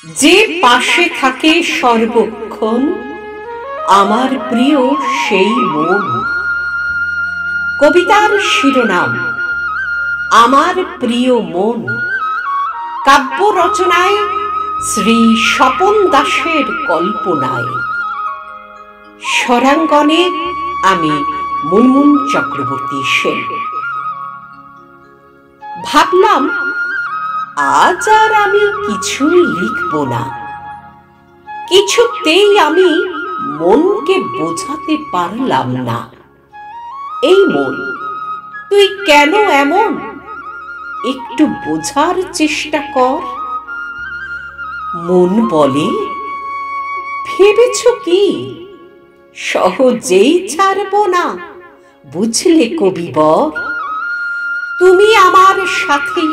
যে পাশে থাকে সর্বক্ষণ আমার প্রিয় সেই মন। কবিতার শিরোনাম আমার প্রিয় মন। কাব্য রচনায় শ্রী স্বপন দাসের কল্পনায়। স্বরাঙ্গনে আমি মুনমুন চক্রবর্তী সেন। ভাবলাম আজ আর আমি কিছুই লিখব না। কিছুতেই আমি মনকে বোঝাতে পারলাম না। এই মন, তুই কেন এমন? একটু বোঝার চেষ্টা কর। মন বলে, ভেবেছ কি সহজেই ছাড়ব না? বুঝলে কবিবর, তুমি আমার সাথী,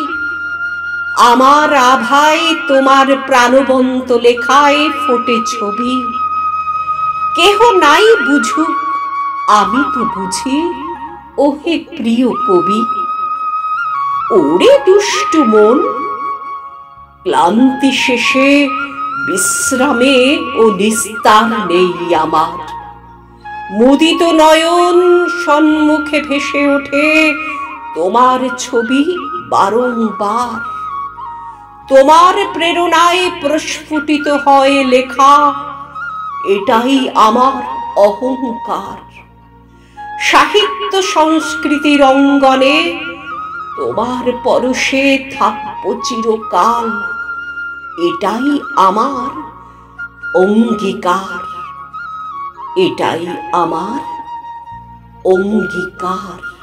আমার আভায় তোমার প্রাণবন্ত লেখায় ফোটে ছবি। কেহ নাই বুঝুক, আমি তো বুঝি, ওহে প্রিয় কবি। ওরে দুষ্টু মন, ক্লান্তি শেষে বিশ্রামে ও নিস্তার নেই আমার। মুদিত নয়ন সম্মুখে ভেসে ওঠে তোমার ছবি বারংবার। তোমার প্রেরণায় প্রস্ফুটিত হয় লেখা, এটাই আমার অহংকার। সাহিত্য সংস্কৃতির অঙ্গনে তোমার পরশে থাকব চিরকাল, এটাই আমার অঙ্গীকার, এটাই আমার অঙ্গীকার।